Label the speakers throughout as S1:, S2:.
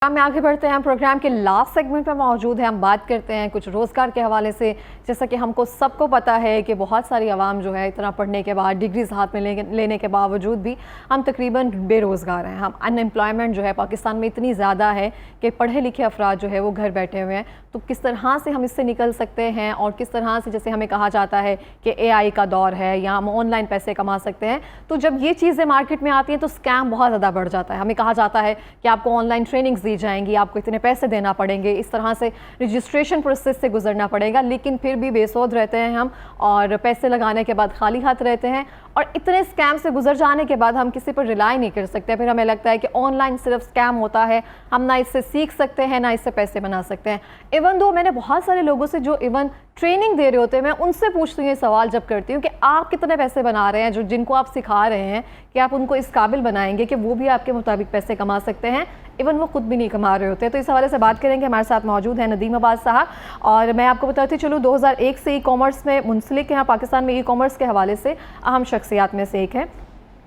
S1: में आगे बढ़ते हैं। प्रोग्राम के लास्ट सेगमेंट में मौजूद है। हम बात करते हैं कुछ रोज़गार के हवाले से। जैसा कि हमको सबको पता है कि बहुत सारी आवाम जो है इतना पढ़ने के बाद, डिग्रीज हाथ में लेने के बावजूद भी हम तकरीबन बेरोज़गार हैं। हम अनएम्प्लॉयमेंट जो है पाकिस्तान में इतनी ज़्यादा है कि पढ़े लिखे अफराद जो है वो घर बैठे हुए हैं। तो किस तरह से हम इससे निकल सकते हैं और किस तरह से, जैसे हमें कहा जाता है कि AI का दौर है या हम ऑनलाइन पैसे कमा सकते हैं, तो जब ये चीज़ें मार्केट में आती हैं तो स्कैम बहुत ज़्यादा बढ़ जाता है। हमें कहा जाता है कि आपको ऑनलाइन ट्रेनिंग्स दी जाएंगी, आपको इतने पैसे देना पड़ेंगे, इस तरह से रजिस्ट्रेशन प्रोसेस से गुजरना पड़ेगा, लेकिन फिर भी बेसौध रहते हैं हम और पैसे लगाने के बाद खाली हाथ रहते हैं। और इतने स्कैम से गुजर जाने के बाद हम किसी पर रिलाई नहीं कर सकते। फिर हमें लगता है कि ऑनलाइन सिर्फ स्कैम होता है, हम ना इससे सीख सकते हैं ना इससे पैसे बना सकते हैं। इवन दो मैंने बहुत सारे लोगों से जो इवन ट्रेनिंग दे रहे होते हैं, मैं उनसे पूछती हूँ ये सवाल जब करती हूँ कि आप कितने पैसे बना रहे हैं, जो जिनको आप सिखा रहे हैं कि आप उनको इस काबिल बनाएंगे कि वो भी आपके मुताबिक पैसे कमा सकते हैं, इवन वो खुद भी नहीं कमा रहे होते। तो इस हवाले से बात करेंगे। हमारे साथ मौजूद है नदीम अब्बास साहब। और मैं आपको बताती चलूँ 2001 से ई कॉमर्स में मुंसलिक हैं, पाकिस्तान में ई कॉमर्स के हवाले से अहम शख्सियात में से एक है।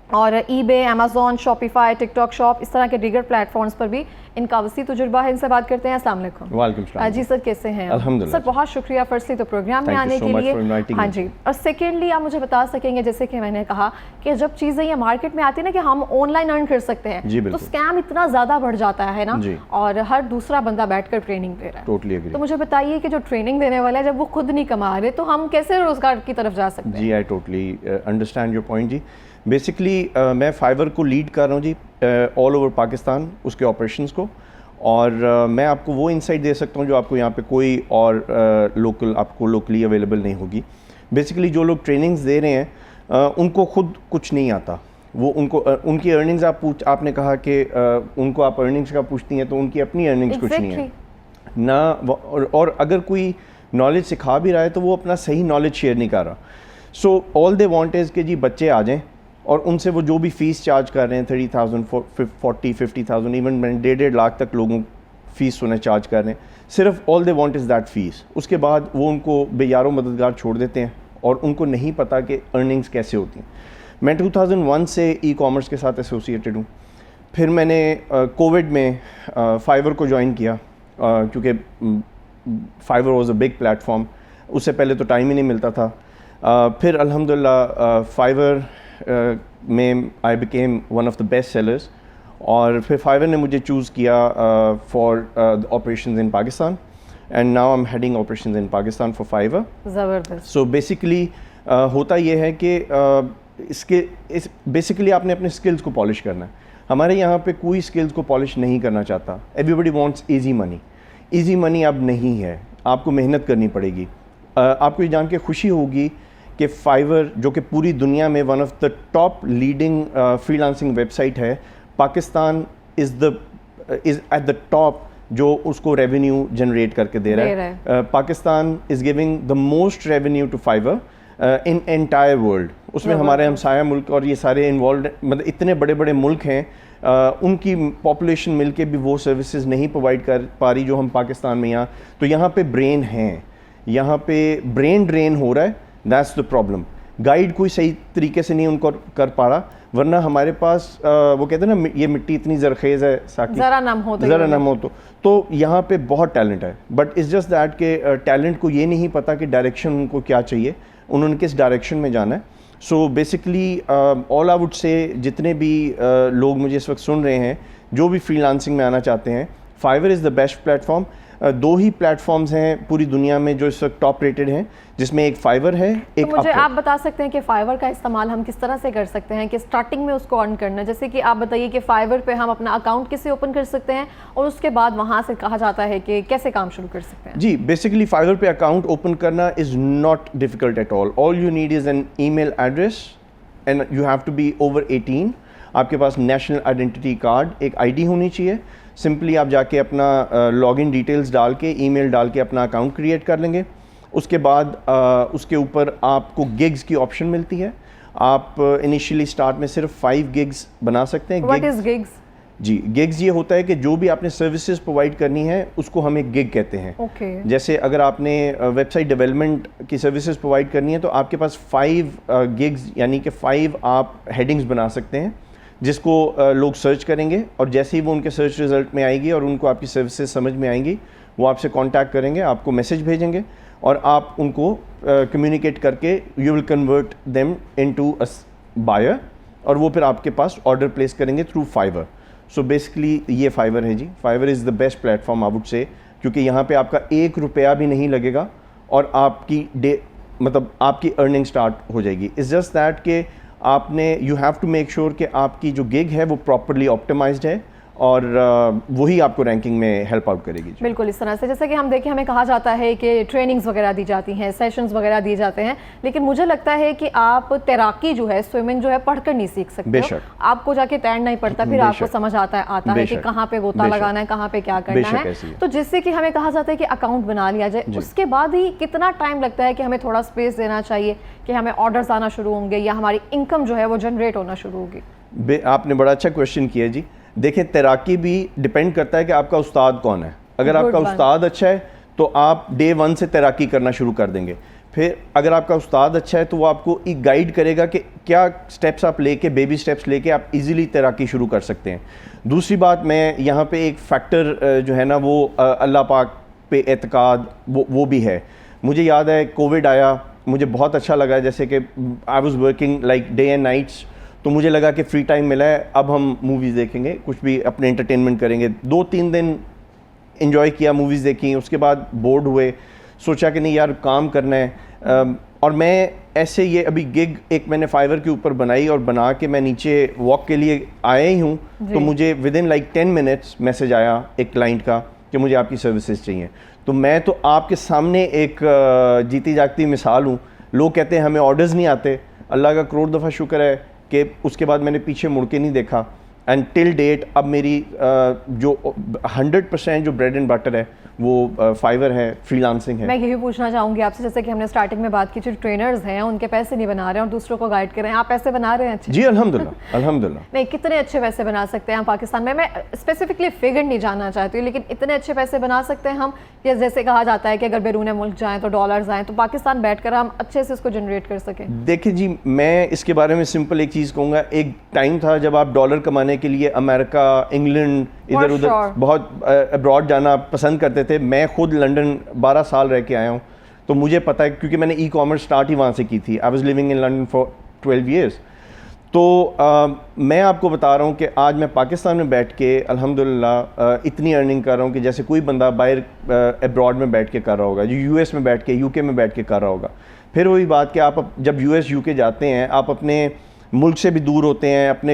S1: और eBay, Amazon, Shopify, TikTok shop, इस तरह के दीगर प्लेटफॉर्म्स पर भी इनका वसी तजुर्बा है। इनसे बात करते हैं। अस्सलाम वालेकुम।
S2: वालेकुम सलाम।
S1: जी सर, कैसे हैं?
S2: अल्हम्दुलिल्लाह
S1: सर बहुत शुक्रिया फर्स्टली तो प्रोग्राम में आने के लिए। हाँ जी। और सेकेंडली आप मुझे बता सकेंगे, जैसे कि मैंने कहा कि जब चीज़ें ये मार्केट में आती है ना कि हम ऑनलाइन अर्न कर सकते हैं, तो स्कैम इतना ज़्यादा बढ़ जाता है ना, और हर दूसरा बंदा बैठकर ट्रेनिंग दे रहा है।
S2: Totally agree.
S1: तो मुझे बताइए कि जो ट्रेनिंग देने वाला है, जब वो खुद नहीं कमा रहे तो हम कैसे रोजगार की तरफ जा सकते हैं?
S2: जी, I totally understand your point जी। बेसिकली मैं फाइवर को लीड कर रहा हूँ जी ऑल ओवर पाकिस्तान, उसके ऑपरेशंस को। और मैं आपको वो इंसाइट दे सकता हूँ जो आपको यहाँ पे कोई और आपको लोकली अवेलेबल नहीं होगी। बेसिकली जो लोग ट्रेनिंग्स दे रहे हैं उनको खुद कुछ नहीं आता। वो उनकी अर्निंग्स आपने कहा कि उनको आप अर्निंग्स का पूछती हैं, तो उनकी अपनी अर्निंग्स कुछ नहीं है ना। और अगर कोई नॉलेज सिखा भी रहा है तो वो अपना सही नॉलेज शेयर नहीं कर रहा। So all they want is कि जी बच्चे आ जाएं और उनसे वो जो भी फ़ीस चार्ज कर रहे हैं 30,000, 40, 50,000, इवन 1.5 लाख तक लोगों फ़ीस उन्हें चार्ज कर रहे हैं। सिर्फ all they want is that fees. उसके बाद वो उनको बेयारो मददगार छोड़ देते हैं और उनको नहीं पता कि अर्निंग्स कैसे होती हैं। मैं 2001 से ई कॉमर्स के साथ एसोसिएटेड हूँ। फिर मैंने कोविड में फाइवर को ज्वाइन किया क्योंकि Fiverr was a big platform. उससे पहले तो टाइम ही नहीं मिलता था। फिर अल्हम्दुलिल्लाह फाइवर में I became one of the best sellers. और फिर फाइवर ने मुझे चूज़ किया for operations in Pakistan, and now I am heading operations in Pakistan for Fiverr.
S1: ज़बरदस्त।
S2: सो बेसिकली होता ये है कि बेसिकली आपने अपने स्किल्स को पॉलिश करना है। हमारे यहाँ पे कोई स्किल्स को पॉलिश नहीं करना चाहता। Everybody wants easy money. Easy money अब नहीं है, आपको मेहनत करनी पड़ेगी। आपको ये जान के खुशी होगी कि फाइवर, जो कि पूरी दुनिया में one of the top leading freelancing website है, Pakistan is at the top जो उसको रेवेन्यू जनरेट करके दे रहा है। Pakistan is giving the most revenue to Fiverr in entire world. उसमें हमारे हमसाया मुल्क और ये सारे इन्वॉल्व, मतलब इतने बड़े बड़े मुल्क हैं, उनकी पॉपुलेशन मिलके भी वो सर्विसेज नहीं प्रोवाइड कर पा रही जो हम पाकिस्तान में यहाँ। तो यहाँ पे ब्रेन हैं, यहाँ पे ब्रेन ड्रेन हो रहा है। That's the problem. गाइड कोई सही तरीके से नहीं उनको कर पा रहा, वरना हमारे पास वो कहते हैं ना, ये मिट्टी इतनी जरखेज़ है साकी, ज़रा नम हो तो यहाँ पे बहुत टैलेंट है। बट इट्स जस्ट दैट के टैलेंट को ये नहीं पता कि डायरेक्शन उनको क्या चाहिए, उन्होंने किस डायरेक्शन में जाना है। So basically all I would से, जितने भी लोग मुझे इस वक्त सुन रहे हैं जो भी फ्रीलांसिंग में आना चाहते हैं, Fiverr is the best platform. दो ही प्लेटफॉर्म्स हैं पूरी दुनिया में जो इस वक्त टॉप रेटेड हैं, जिसमें एक फाइवर है, एक
S1: तो मुझे आप बता सकते हैं कि फाइवर का इस्तेमाल हम किस तरह से कर सकते हैं कि स्टार्टिंग में उसको अर्न करना। जैसे कि आप बताइए कि फाइवर पे हम अपना अकाउंट कैसे ओपन कर सकते हैं और उसके बाद वहाँ से कहा जाता है कि कैसे काम शुरू कर सकते हैं?
S2: जी, बेसिकली फाइवर पे अकाउंट ओपन करना is not difficult at all. All you need is an email address and you have to be over 18। आपके पास नेशनल आइडेंटिटी कार्ड, एक ID होनी चाहिए। सिंपली आप जाके अपना लॉगिन डिटेल्स डाल के, ईमेल डाल के अपना अकाउंट क्रिएट कर लेंगे। उसके बाद उसके ऊपर आपको गिग्स की ऑप्शन मिलती है। आप इनिशियली स्टार्ट में सिर्फ 5 गिग्स बना सकते हैं।
S1: What is gigs?
S2: जी, गिग्स ये होता है कि जो भी आपने सर्विसेज प्रोवाइड करनी है उसको हम एक गिग कहते हैं। जैसे अगर आपने वेबसाइट डेवलपमेंट की सर्विसेज प्रोवाइड करनी है तो आपके पास 5 गिग्स यानी कि 5 आप हेडिंग्स बना सकते हैं जिसको लोग सर्च करेंगे और जैसे ही वो उनके सर्च रिजल्ट में आएगी और उनको आपकी सर्विसेज समझ में आएंगी, वो आपसे कांटेक्ट करेंगे, आपको मैसेज भेजेंगे और आप उनको कम्युनिकेट करके you will convert them into a buyer और वो फिर आपके पास ऑर्डर प्लेस करेंगे थ्रू फाइवर। सो बेसिकली ये फाइवर है जी। Fiverr is the best platform I would say, क्योंकि यहाँ पे आपका 1 रुपया भी नहीं लगेगा और आपकी मतलब आपकी अर्निंग स्टार्ट हो जाएगी। इट्स जस्ट दैट कि आपने you have to make sure कि आपकी जो गिग है वो प्रॉपरली ऑप्टिमाइज्ड है और वही आपको रैंकिंग में हेल्प आउट करेगी।
S1: बिल्कुल इस तरह से, जैसे कि हम देखें हमें कहा जाता है कि ट्रेनिंग्स वगैरह दी जाती हैं, सेशंस वगैरह दिए जाते हैं, लेकिन मुझे लगता है कि आप तैराकी जो है, स्विमिंग जो है, पढ़कर नहीं सीख सकते हो। आपको जाके तैरना ही पड़ता, फिर आपको समझ आता है कि कहाँ पे गोता लगाना है, कहाँ पे क्या करना है। तो जिससे कि हमें कहा जाता है कि अकाउंट बना लिया जाए, उसके बाद ही कितना टाइम लगता है कि हमें थोड़ा स्पेस देना चाहिए कि हमें ऑर्डर्स आना शुरू होंगे या हमारी इनकम जो है वो जनरेट होना शुरू होगी?
S2: आपने बड़ा अच्छा क्वेश्चन किया जी। देखिए, तैराकी भी डिपेंड करता है कि आपका उस्ताद कौन है। अगर आपका उस्ताद अच्छा है तो आप डे 1 से तैराकी करना शुरू कर देंगे। फिर अगर आपका उस्ताद अच्छा है तो वो आपको एक गाइड करेगा कि क्या स्टेप्स आप लेके, बेबी स्टेप्स लेके आप इजीली तैराकी शुरू कर सकते हैं। दूसरी बात, मैं यहाँ पे एक फैक्टर जो है ना वो अल्लाह पाक पे एतकाद वो भी है। मुझे याद है कोविड आया, मुझे बहुत अच्छा लगा, जैसे कि I was working like day and nights, तो मुझे लगा कि फ्री टाइम मिला है, अब हम मूवीज़ देखेंगे, कुछ भी अपने एंटरटेनमेंट करेंगे। 2-3 दिन एंजॉय किया, मूवीज़ देखी, उसके बाद बोर्ड हुए, सोचा कि नहीं यार काम करना है। और मैं ऐसे ये अभी गिग एक मैंने फाइवर के ऊपर बनाई और बना के मैं नीचे वॉक के लिए आया ही हूँ, तो मुझे with in like 10 minutes message आया एक क्लाइंट का कि मुझे आपकी सर्विसेज चाहिए। तो मैं तो आपके सामने एक जीती जागती मिसाल हूँ। लोग कहते हैं हमें ऑर्डर्स नहीं आते, अल्लाह का करोड़ दफ़ा शुक्र है कि उसके बाद मैंने पीछे मुड़ के नहीं देखा। एंड टिल डेट अब मेरी जो 100% जो ब्रेड एंड बटर है वो फाइवर है, फ्रीलांसिंग है।
S1: मैं यही पूछना चाहूँगी आपसे, जैसे कि हमने स्टार्टिंग में बात की, जो ट्रेनर्स हैं उनके पैसे नहीं बना रहे हैं और दूसरों को गाइड कर रहे हैं, आप पैसे बना रहे हैं अच्छे?
S2: जी अल्हम्दुलिल्लाह, अल्हम्दुलिल्लाह।
S1: नहीं, कितने अच्छे पैसे बना सकते हैं हम पाकिस्तान में? मैं स्पेसिफिकली फिगर नहीं जानना चाहती हूँ, लेकिन इतने अच्छे पैसे बना सकते हैं हम, या जैसे कहा जाता है कि अगर बैरून मुल्क जाएँ तो डॉलर्स आएँ, तो पाकिस्तान बैठ कर हम अच्छे से इसको जनरेट कर सकें?
S2: देखिए जी, मैं इसके बारे में सिंपल एक चीज़ कहूँगा। एक टाइम था जब आप डॉलर कमाने के लिए अमेरिका, इंग्लैंड, इधर उधर बहुत अब्रॉड जाना पसंद करते थे। मैं खुद लंदन 12 साल रह के आया हूँ, तो मुझे पता है, क्योंकि मैंने ई कॉमर्स स्टार्ट ही वहाँ से की थी। I was living in London for 12 years. तो मैं आपको बता रहा हूँ कि आज मैं पाकिस्तान में बैठ के अल्हम्दुलिल्लाह इतनी अर्निंग कर रहा हूँ कि जैसे कोई बंदा बाहर अब्रॉड में बैठ के कर रहा होगा, जो यूएस में बैठ के, यूके में बैठ के कर रहा होगा। फिर वही बात कि आप जब यूएस यूके जाते हैं, आप अपने मुल्क से भी दूर होते हैं, अपने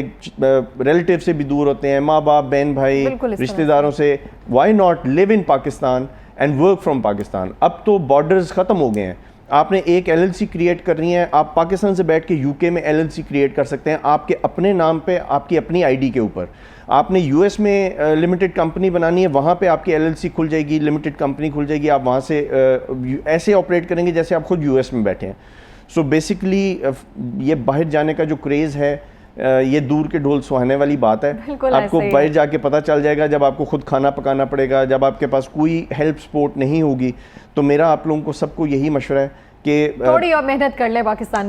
S2: रिलेटिव से भी दूर होते हैं, माँ बाप, बहन भाई, रिश्तेदारों से। Why not live in Pakistan and work from Pakistan? अब तो बॉर्डर्स ख़त्म हो गए हैं। आपने एक LLC क्रिएट करनी है, आप पाकिस्तान से बैठ के यूके में LLC क्रिएट कर सकते हैं, आपके अपने नाम पे, आपकी अपनी ID के ऊपर। आपने US में लिमिटेड कंपनी बनानी है, वहाँ पे आपकी LLC खुल जाएगी, लिमिटेड कंपनी खुल जाएगी, आप वहाँ से ऐसे ऑपरेट करेंगे जैसे आप खुद US में बैठे हैं। सो बेसिकली ये बाहर जाने का जो क्रेज़ है, ये दूर के ढोल सुहाने वाली बात है। आपको बाहर जाके पता चल जाएगा, जब आपको खुद खाना पकाना पड़ेगा, जब आपके पास कोई हेल्प सपोर्ट नहीं होगी। तो मेरा आप लोगों को सबको यही मशवरा है कि
S1: थोड़ी और मेहनत कर ले पाकिस्तान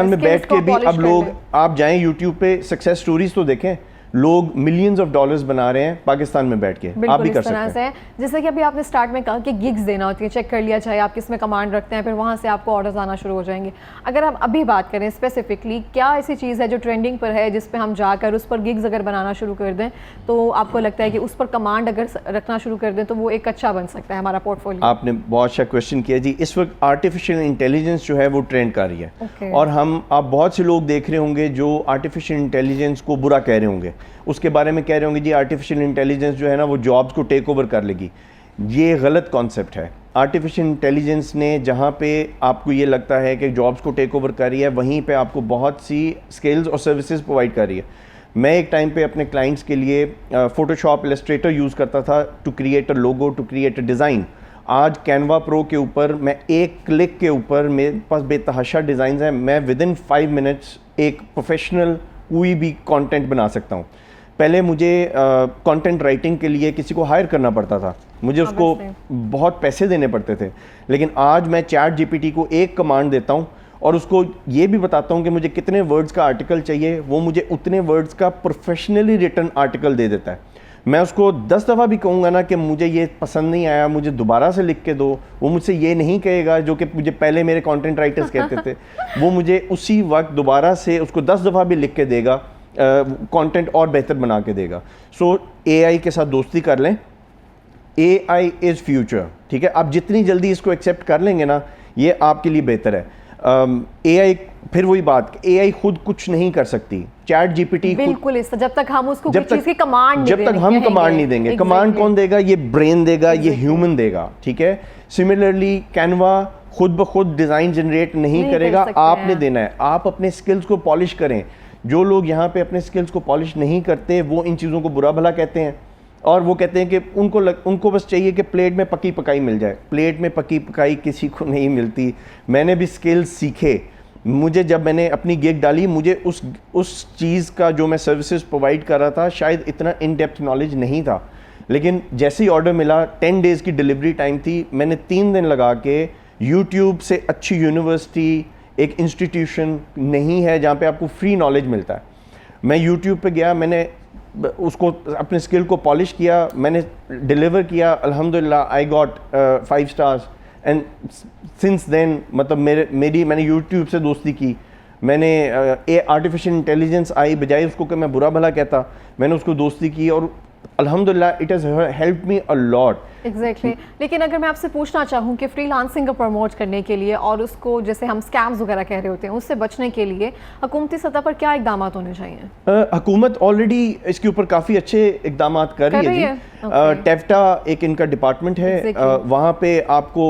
S1: में
S2: बैठ के भी। अब लोग, आप जाएं यूट्यूब पे, सक्सेस स्टोरीज तो देखें, लोग मिलियंस ऑफ डॉलर्स बना रहे हैं पाकिस्तान में बैठ के। आप भी कर सकते हैं।
S1: जैसे कि अभी आपने स्टार्ट में कहा कि गिग्स देना होती है, चेक कर लिया जाए आप किसमें कमांड रखते हैं, फिर वहाँ से आपको ऑर्डर्स आना शुरू हो जाएंगे। अगर हम अभी बात करें स्पेसिफिकली, क्या ऐसी चीज़ है जो ट्रेंडिंग पर है, जिस पे हम जाकर उस पर गिग्स अगर बनाना शुरू कर दें, तो आपको लगता है कि उस पर कमांड अगर रखना शुरू कर दें तो वो एक अच्छा बन सकता है हमारा पोर्टफोलियो?
S2: आपने बहुत अच्छा क्वेश्चन किया जी। इस वक्त आर्टिफिशियल इंटेलिजेंस जो है वो ट्रेंड कर रही है, और आप बहुत से लोग देख रहे होंगे जो आर्टिफिशियल इंटेलिजेंस को बुरा कह रहे होंगे, उसके बारे में कह रहे होंगे जी आर्टिफिशियल इंटेलिजेंस जो है ना वो जॉब्स को टेक ओवर कर लेगी। ये गलत कॉन्सेप्ट है। आर्टिफिशियल इंटेलिजेंस ने जहाँ पे आपको ये लगता है कि जॉब्स को टेक ओवर कर रही है, वहीं पे आपको बहुत सी स्किल्स और सर्विसेज प्रोवाइड कर रही है। मैं एक टाइम पे अपने क्लाइंट्स के लिए फोटोशॉप, इलस्ट्रेटर यूज़ करता था to create a logo, to create a design. आज कैनवा प्रो के ऊपर मैं एक क्लिक के ऊपर, मेरे पास बेतहाशा डिज़ाइन हैं, मैं विद इन 5 मिनट्स एक प्रोफेशनल कोई भी कंटेंट बना सकता हूँ। पहले मुझे कंटेंट राइटिंग के लिए किसी को हायर करना पड़ता था, मुझे उसको बहुत पैसे देने पड़ते थे, लेकिन आज मैं चैट GPT को एक कमांड देता हूँ और उसको ये भी बताता हूँ कि मुझे कितने वर्ड्स का आर्टिकल चाहिए, वो मुझे उतने वर्ड्स का प्रोफेशनली रिटन आर्टिकल दे देता है। मैं उसको 10 दफ़ा भी कहूँगा ना कि मुझे ये पसंद नहीं आया, मुझे दोबारा से लिख के दो, वो मुझसे ये नहीं कहेगा जो कि मुझे पहले मेरे कंटेंट राइटर्स कहते थे। वो मुझे उसी वक्त दोबारा से उसको 10 दफ़ा भी लिख के देगा, कंटेंट और बेहतर बना के देगा। सो AI के साथ दोस्ती कर लें, AI इज़ फ्यूचर, ठीक है। आप जितनी जल्दी इसको एक्सेप्ट कर लेंगे ना, ये आपके लिए बेहतर है। AI, फिर वही बात, AI खुद कुछ नहीं कर सकती। चैट GPT
S1: बिल्कुल, इस जब तक हम उसको कोई चीज़ की कमांड
S2: जब तक हम कमांड नहीं देंगे, कमांड कौन देगा? ये ब्रेन देगा, ये ह्यूमन देगा, ठीक है। सिमिलरली कैनवा खुद ब खुद डिज़ाइन जनरेट नहीं करेगा, आपने देना है। आप अपने स्किल्स को पॉलिश करें। जो लोग यहाँ पे अपने स्किल्स को पॉलिश नहीं करते, वो इन चीज़ों को बुरा भला कहते हैं, और वो कहते हैं कि उनको बस चाहिए कि प्लेट में पकी पकाई मिल जाए। प्लेट में पकी पकाई किसी को नहीं मिलती। मैंने भी स्किल्स सीखे। मुझे जब मैंने अपनी गिग डाली, मुझे उस चीज़ का जो मैं सर्विसेज प्रोवाइड कर रहा था शायद इतना इन डेप्थ नॉलेज नहीं था, लेकिन जैसे ही ऑर्डर मिला, 10 डेज़ की डिलीवरी टाइम थी, मैंने 3 दिन लगा के यूट्यूब से अच्छी यूनिवर्सिटी, एक इंस्टीट्यूशन नहीं है जहाँ पे आपको फ्री नॉलेज मिलता है। मैं यूट्यूब पे गया, मैंने उसको अपने स्किल को पॉलिश किया, मैंने डिलीवर किया, अल्हम्दुलिल्लाह I got 5 stars. And since then मतलब मैंने यूट्यूब से दोस्ती की। मैंने आर्टिफिशियल इंटेलिजेंस आई, बजाय उसको कि मैं बुरा भला कहता, मैंने उसको दोस्ती की, और अल्हम्दुलिल्लाह it has helped me a lot.
S1: Exactly. लेकिन अगर मैं आपसे पूछना चाहूँ कि फ्रीलांसिंग को प्रमोट करने के लिए और उसको, जैसे हम स्कैम्स वगैरह कह रहे होते हैं, उससे बचने के लिए हुकूमती सतह पर क्या इकदाम होने चाहिए?
S2: हुकूमत ऑलरेडी इसके ऊपर काफ़ी अच्छे इकदाम कर रही है जी। टेफ्टा एक इनका डिपार्टमेंट है, वहाँ पे आपको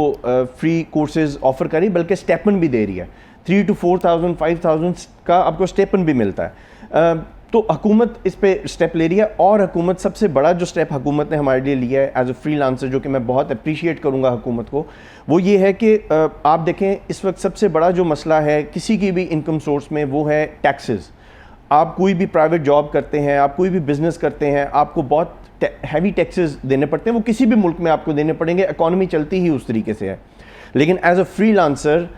S2: फ्री कोर्सेज ऑफर करी, बल्कि स्टेपन भी दे रही है। 3 to 4,000 5,000 का आपको स्टेपन भी मिलता है। तो हुकूमत इस पे स्टेप ले रही है, और हुकूमत सबसे बड़ा जो स्टेप हुकूमत ने हमारे लिए लिया है एज अ फ्रीलांसर, जो कि मैं बहुत अप्रिशिएट करूँगा हुकूमत को, वो ये है कि आप देखें इस वक्त सबसे बड़ा जो मसला है किसी की भी इनकम सोर्स में, वो है टैक्सेस। आप कोई भी प्राइवेट जॉब करते हैं, आप कोई भी बिजनेस करते हैं, आपको बहुत हैवी टैक्सेस देने पड़ते हैं। वो किसी भी मुल्क में आपको देने पड़ेंगे, इकॉनमी चलती ही उस तरीके से है। लेकिन एज अ फ्रीलांसर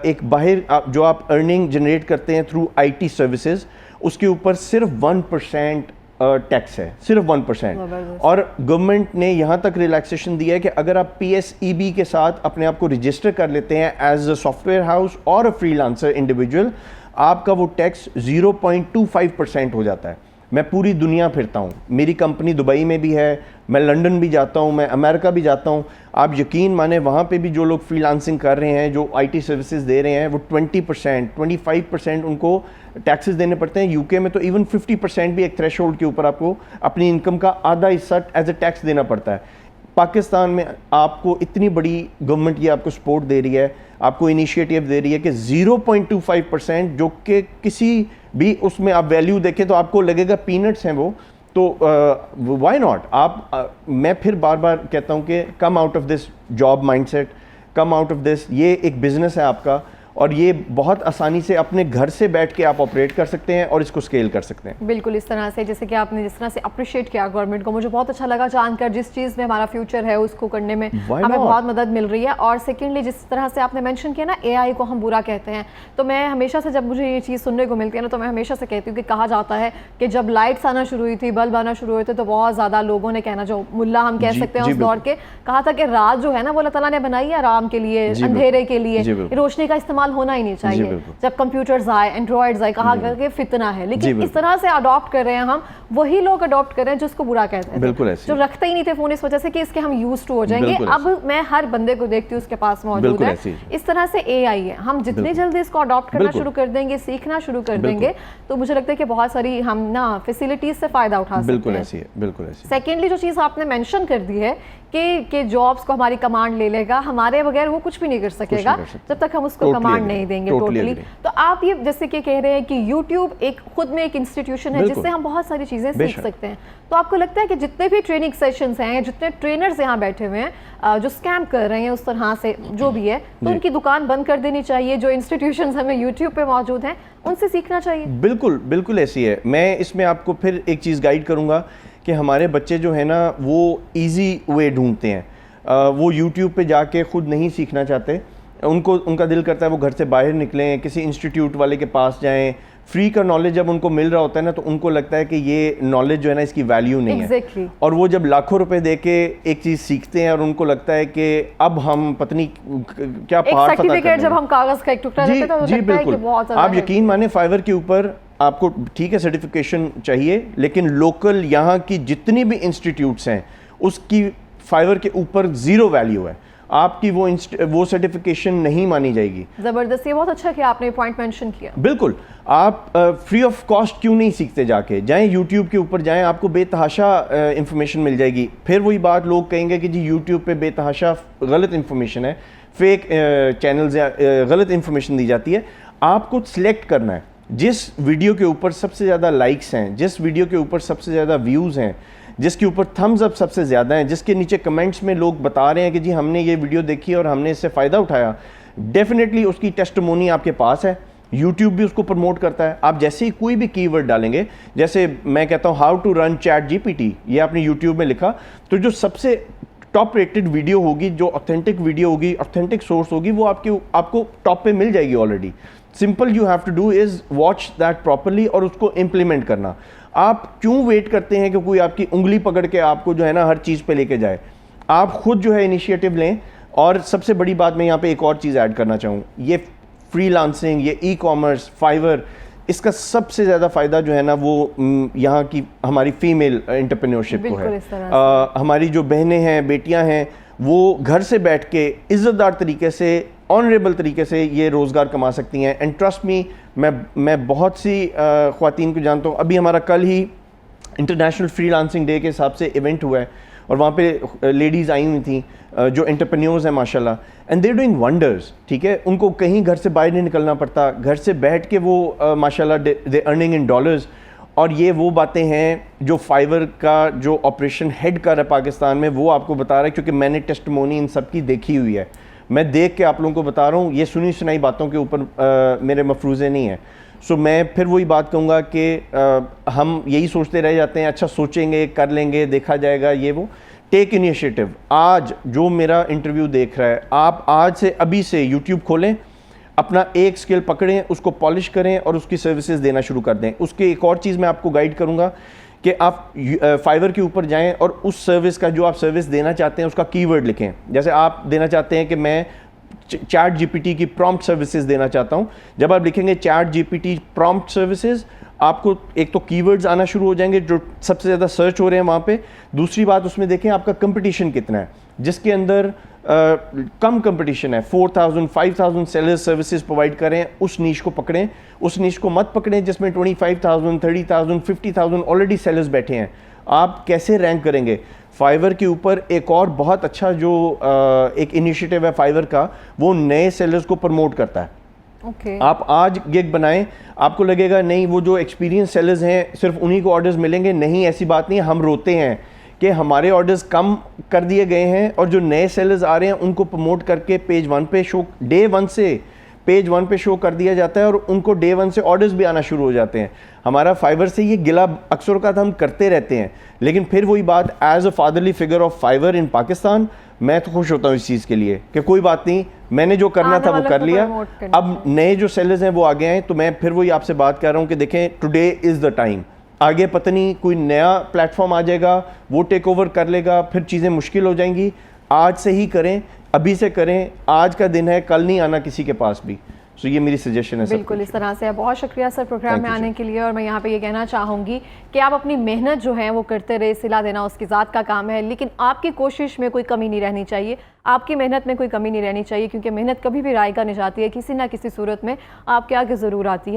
S2: एक बाहर जो आप अर्निंग जनरेट करते हैं थ्रू IT सर्विसेज, उसके ऊपर सिर्फ 1% टैक्स है, सिर्फ 1%। और गवर्नमेंट ने यहाँ तक रिलैक्सेशन दिया है कि अगर आप PSEB के साथ अपने आप को रजिस्टर कर लेते हैं एज अ सॉफ्टवेयर हाउस और अ फ्रीलांसर इंडिविजुअल, आपका वो टैक्स 0.25% हो जाता है। मैं पूरी दुनिया फिरता हूँ, मेरी कंपनी दुबई में भी है, मैं लंदन भी जाता हूँ, मैं अमेरिका भी जाता हूँ। आप यकीन माने वहाँ पे भी जो लोग फ्रीलांसिंग कर रहे हैं, जो IT सर्विसेज दे रहे हैं, वो 20% 25% उनको टैक्सेस देने पड़ते हैं। UK में तो इवन 50% भी एक थ्रेशोल्ड के ऊपर आपको अपनी इनकम का आधा हिस्सा एज अ टैक्स देना पड़ता है। पाकिस्तान में आपको इतनी बड़ी गवर्नमेंट ये आपको सपोर्ट दे रही है, आपको इनिशिएटिव दे रही है कि 0.25%, जो कि किसी भी उसमें आप वैल्यू देखें तो आपको लगेगा पीनट्स हैं वो, तो व्हाई नॉट। मैं फिर बार बार कहता हूँ कि come out of this job mindset, come out of this, ये एक बिजनेस है आपका, और ये बहुत आसानी से अपने घर से बैठ के आप ऑपरेट कर सकते हैं और इसको स्केल कर सकते हैं।
S1: बिल्कुल इस तरह से, जैसे कि आपने जिस तरह से अप्रिशिएट किया गवर्नमेंट को, मुझे बहुत अच्छा लगा जानकर। जिस चीज़ में हमारा फ्यूचर है उसको करने में हमें बहुत मदद मिल रही है। और सेकेंडली, जिस तरह से आपने मेंशन किया ना, AI को हम बुरा कहते हैं, तो मैं हमेशा से, जब मुझे ये चीज़ सुनने को मिलती है ना, तो मैं हमेशा से कहती हूँ कि कहा जाता है कि जब लाइट्स आना शुरू हुई थी, बल्ब आना शुरू हुए थे, तो बहुत ज़्यादा लोगों ने कहना, जो मुल्ला हम कह सकते हैं उस दौर के, कहा था कि रात जो है ना वो अल्लाह ताला ने बनाई है आराम के लिए, अंधेरे के लिए, रोशनी का इस्तेमाल होना ही नहीं चाहिए। जब कंप्यूटर्स आए, एंड्रॉइड्स आए, कहा गया कि फितना है, लेकिन इस तरह से अडॉप्ट कर रहे हैं हम, वही लोग अडॉप्ट कर रहे हैं जो उसको बुरा कहते हैं, जो रखते ही नहीं थे फोन इस वजह से कि इसके हम यूज्ड टू हो जाएंगे। अब मैं हर बंदे को देखती हूँ उसके पास मौजूद है। इस तरह से AI है, हम जितनी जल्दी इसको अडॉप्ट करना शुरू कर देंगे, सीखना शुरू कर देंगे, तो मुझे लगता है कि बहुत सारी हम ना फैसिलिटीज से फायदा उठा सकते हैं।
S2: बिल्कुल ऐसी है, बिल्कुल ऐसी।
S1: सेकेंडली, जो चीज़ आपने मेंशन कर दी है कि जॉब्स को हमारी कमांड ले लेगा, हमारे बगैर वो कुछ भी नहीं कर सकेगा जब तक हम उसको कमांड नहीं देंगे। टोटली। तो आप ये जैसे कि कह रहे हैं कि YouTube एक खुद में एक इंस्टीट्यूशन है जिससे हम बहुत सारी चीज़ें सीख सकते हैं, तो आपको लगता है कि जितने भी ट्रेनिंग सेशंस हैं, जितने ट्रेनर्स यहाँ बैठे हुए हैं जो स्कैम कर रहे हैं उस तरह से जो भी है, तो उनकी दुकान बंद कर देनी चाहिए? जो इंस्टीट्यूशंस हमें YouTube पे मौजूद हैं उनसे सीखना चाहिए?
S2: बिल्कुल बिल्कुल ऐसी है। मैं इसमें आपको फिर एक चीज़ गाइड करूँगा कि हमारे बच्चे जो है ना, वो ईजी वे ढूंढते हैं, वो YouTube पे जाके ख़ुद नहीं सीखना चाहते। उनका दिल करता है वो घर से बाहर निकलें, किसी इंस्टीट्यूट वाले के पास जाएं। फ्री का नॉलेज जब उनको मिल रहा होता है ना, तो उनको लगता है कि ये नॉलेज जो है ना, इसकी वैल्यू नहीं है। और वो जब लाखों रुपए दे के एक चीज़ सीखते हैं और उनको लगता है कि अब हम पत्नी क्या पहाड़ फतह कर
S1: जब हम कागज का एक टुकड़ा लेते हैं तो
S2: जी बिल्कुल। आप यकीन माने फाइवर के ऊपर आपको ठीक है सर्टिफिकेशन चाहिए, लेकिन लोकल यहाँ की जितनी भी इंस्टीट्यूट्स हैं उसकी फाइवर के ऊपर ज़ीरो वैल्यू है। आपकी वो सर्टिफिकेशन नहीं मानी जाएगी।
S1: ज़बरदस्त, ये बहुत अच्छा कि आपने पॉइंट मेंशन किया।
S2: बिल्कुल, आप फ्री ऑफ कॉस्ट क्यों नहीं सीखते? जाके जाएं यूट्यूब के ऊपर जाएं, आपको बेतहाशा इंफॉर्मेशन मिल जाएगी। फिर वही बात लोग कहेंगे कि जी यूट्यूब पे बेतहाशा गलत इंफॉर्मेशन है, फेक चैनल्स या गलत इंफॉर्मेशन दी जाती है। आपको सिलेक्ट करना है जिस वीडियो के ऊपर सबसे ज़्यादा लाइक्स हैं, जिस वीडियो के ऊपर सबसे ज़्यादा व्यूज़ हैं, जिसके ऊपर थम्स अप सबसे ज़्यादा हैं, जिसके नीचे कमेंट्स में लोग बता रहे हैं कि जी हमने ये वीडियो देखी और हमने इससे फ़ायदा उठाया, डेफिनेटली उसकी टेस्टिमोनी आपके पास है। यूट्यूब भी उसको प्रमोट करता है। आप जैसे ही कोई भी कीवर्ड डालेंगे, जैसे मैं कहता हूँ how to run ChatGPT, ये आपने यूट्यूब में लिखा, तो जो सबसे टॉप रेटेड वीडियो होगी, जो ऑथेंटिक वीडियो होगी, ऑथेंटिक सोर्स होगी, वो आपको टॉप पे मिल जाएगी already. Simple you have to do is watch that properly और उसको इम्प्लीमेंट करना। आप क्यों वेट करते हैं कि कोई आपकी उंगली पकड़ के आपको जो है ना हर चीज़ पे लेके जाए? आप खुद जो है इनिशिएटिव लें। और सबसे बड़ी बात मैं यहाँ पे एक और चीज़ ऐड करना चाहूँ, ये फ्रीलांसिंग, ये ई कॉमर्स, फाइवर, इसका सबसे ज़्यादा फ़ायदा जो है ना वो यहाँ की हमारी फीमेल एंटरप्रेन्योरशिप को है। हमारी जो बहनें हैं, बेटियाँ हैं, वो घर से बैठ के इज़्ज़तदार तरीके से, ऑनरेबल तरीके से ये रोज़गार कमा सकती हैं। एंड ट्रस्ट मी, मैं बहुत सी ख़वातीन को जानता हूँ। अभी हमारा कल ही इंटरनेशनल फ्रीलांसिंग डे के हिसाब से इवेंट हुआ है और वहाँ पे लेडीज़ आई हुई थी जो एंटरप्रेन्योर्स हैं माशाल्लाह, एंड दे डूइंग वंडर्स। ठीक है, उनको कहीं घर से बाहर नहीं निकलना पड़ता, घर से बैठ के वो माशाल्लाह दे अर्निंग इन डॉलर्स। और ये वो बातें हैं जो फाइवर का जो ऑपरेशन हेड कर रहा है पाकिस्तान में, वो आपको बता रहा है, क्योंकि मैंने टेस्टिमोनी इन सब की देखी हुई है। मैं देख के आप लोगों को बता रहा हूँ, ये सुनी सुनाई बातों के ऊपर मेरे मफरूज़े नहीं हैं। सो मैं फिर वही बात कहूँगा कि हम यही सोचते रह जाते हैं, अच्छा सोचेंगे, कर लेंगे, देखा जाएगा, ये वो। Take initiative. आज जो मेरा इंटरव्यू देख रहा है, आप आज से अभी से यूट्यूब खोलें, अपना एक स्किल पकड़ें, उसको पॉलिश करें और उसकी सर्विसेज देना शुरू कर दें। उसके एक और चीज़ मैं आपको गाइड करूँगा कि आप फाइवर के ऊपर जाएं और उस सर्विस का, जो आप सर्विस देना चाहते हैं, उसका कीवर्ड लिखें। जैसे आप देना चाहते हैं कि मैं चैट जीपीटी की प्रॉम्प्ट सर्विसेज देना चाहता हूं। जब आप लिखेंगे चैट जीपीटी प्रॉम्प्ट सर्विसेज, आपको एक तो कीवर्ड्स आना शुरू हो जाएंगे जो सबसे ज़्यादा सर्च हो रहे हैं वहाँ पे। दूसरी बात, उसमें देखें आपका कंपटीशन कितना है, जिसके अंदर कम कंपटीशन है, 4000 5000 सेलर्स सर्विसेज प्रोवाइड करें, उस नीश को पकड़ें। उस नीश को मत पकड़ें जिसमें 25,000 30,000 50,000 ऑलरेडी सेलर्स बैठे हैं। आप कैसे रैंक करेंगे? फाइवर के ऊपर एक और बहुत अच्छा जो एक इनिशिएटिव है फाइवर का, वो नए सेलर्स को प्रमोट करता है। आप आज गिग बनाएं, आपको लगेगा नहीं वो जो एक्सपीरियंस सेलर्स हैं सिर्फ उन्हीं को ऑर्डर्स मिलेंगे, नहीं, ऐसी बात नहीं है। हम रोते हैं कि हमारे ऑर्डर्स कम कर दिए गए हैं और जो नए सेलर्स आ रहे हैं उनको प्रमोट करके पेज 1 पे शो, डे 1 से पेज 1 पे शो कर दिया जाता है और उनको डे 1 से ऑर्डर्स भी आना शुरू हो जाते हैं। हमारा फाइवर से ये गिला अक्सर का हम करते रहते हैं, लेकिन फिर वही बात, as a fatherly figure of Fiverr in Pakistan, मैं तो खुश होता हूँ इस चीज़ के लिए कि कोई बात नहीं, मैंने जो करना था वो कर लिया। अब नए जो सेलर्स हैं वो आगे आए, तो मैं फिर वही आपसे बात कर रहा हूँ कि देखें, टुडे इज़ द टाइम। आगे पता नहीं कोई नया प्लेटफॉर्म आ जाएगा, वो टेक ओवर कर लेगा, फिर चीज़ें मुश्किल हो जाएंगी। आज से ही करें, अभी से करें, आज का दिन है, कल नहीं आना किसी के पास भी। सो ये मेरी सजेशन है।
S1: बिल्कुल इस तरह से। बहुत शुक्रिया सर प्रोग्राम में आने के लिए। और मैं यहाँ पे ये कहना चाहूँगी कि आप अपनी मेहनत जो है वो करते रहे, सिला देना उसकी ज़ात का काम है, लेकिन आपकी कोशिश में कोई कमी नहीं रहनी चाहिए, आपकी मेहनत में कोई कमी नहीं रहनी चाहिए, क्योंकि मेहनत कभी भी राय का नहीं जाती है, किसी ना किसी सूरत में आपके आगे ज़रूर आती है।